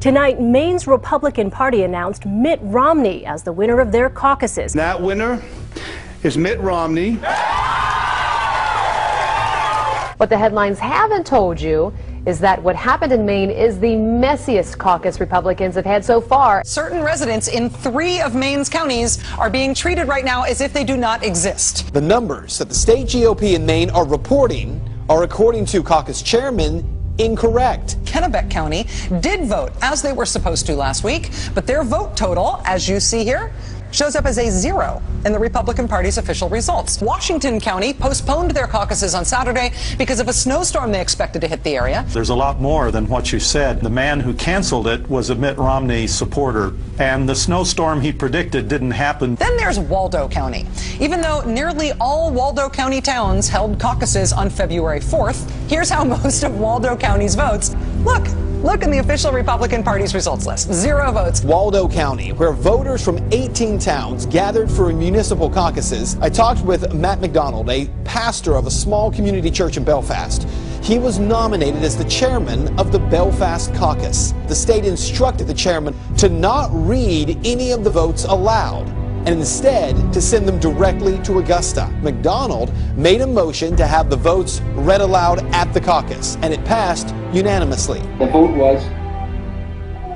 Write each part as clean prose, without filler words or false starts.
Tonight, Maine's Republican Party announced Mitt Romney as the winner of their caucuses. That winner is Mitt Romney. What the headlines haven't told you is that what happened in Maine is the messiest caucus Republicans have had so far. Certain residents in 3 of Maine's counties are being treated right now as if they do not exist. The numbers that the state GOP in Maine are reporting are, according to caucus chairman, incorrect. Kennebec County did vote as they were supposed to last week, but their vote total, as you see here, shows up as a 0 in the Republican Party's official results. Washington County postponed their caucuses on Saturday because of a snowstorm they expected to hit the area. There's a lot more than what you said. The man who canceled it was a Mitt Romney supporter, and the snowstorm he predicted didn't happen. Then there's Waldo County. Even though nearly all Waldo County towns held caucuses on February 4th, here's how most of Waldo County's votes look. Look in the official Republican Party's results list. 0 votes. Waldo County, where voters from 18 towns gathered for municipal caucuses. I talked with Matt McDonald, a pastor of a small community church in Belfast. He was nominated as the chairman of the Belfast caucus. The state instructed the chairman to not read any of the votes aloud, and instead to send them directly to Augusta. McDonald made a motion to have the votes read aloud at the caucus, and it passed unanimously. The vote was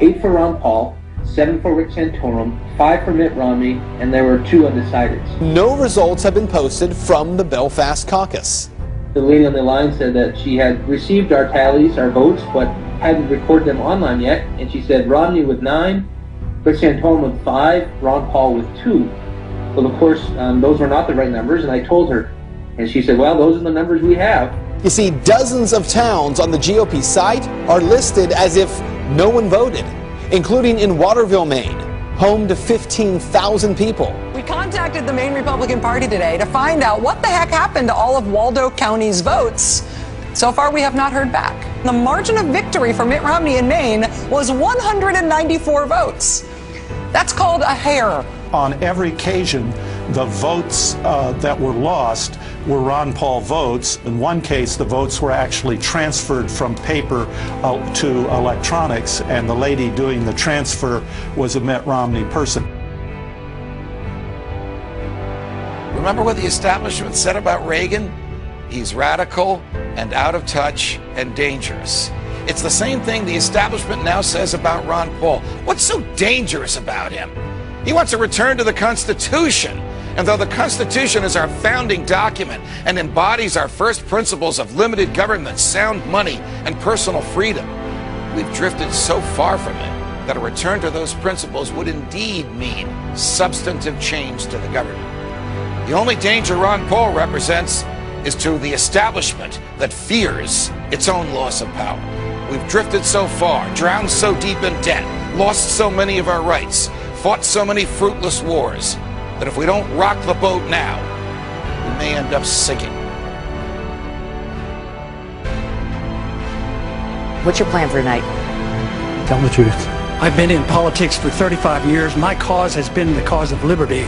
8 for Ron Paul, 7 for Rick Santorum, 5 for Mitt Romney, and there were 2 undecideds. No results have been posted from the Belfast caucus. The lady on the line said that she had received our tallies, our votes, but hadn't recorded them online yet, and she said Romney with 9, Rick Santorum with 5, Ron Paul with 2. Well, of course, those were not the right numbers, and I told her. And she said, well, those are the numbers we have. You see, dozens of towns on the GOP site are listed as if no one voted, including in Waterville, Maine, home to 15,000 people. We contacted the Maine Republican Party today to find out what the heck happened to all of Waldo County's votes. So far, we have not heard back. The margin of victory for Mitt Romney in Maine was 194 votes. That's called a hair. On every occasion, the votes that were lost were Ron Paul votes. In one case, the votes were actually transferred from paper to electronics, and the lady doing the transfer was a Mitt Romney person. Remember what the establishment said about Reagan? He's radical and out of touch and dangerous. It's the same thing the establishment now says about Ron Paul. What's so dangerous about him? He wants a return to the Constitution. And though the Constitution is our founding document and embodies our first principles of limited government, sound money, and personal freedom, we've drifted so far from it that a return to those principles would indeed mean substantive change to the government. The only danger Ron Paul represents is to the establishment that fears its own loss of power. We've drifted so far, drowned so deep in debt, lost so many of our rights, fought so many fruitless wars, that if we don't rock the boat now, we may end up sinking. What's your plan for tonight? Tell the truth. I've been in politics for 35 years. My cause has been the cause of liberty.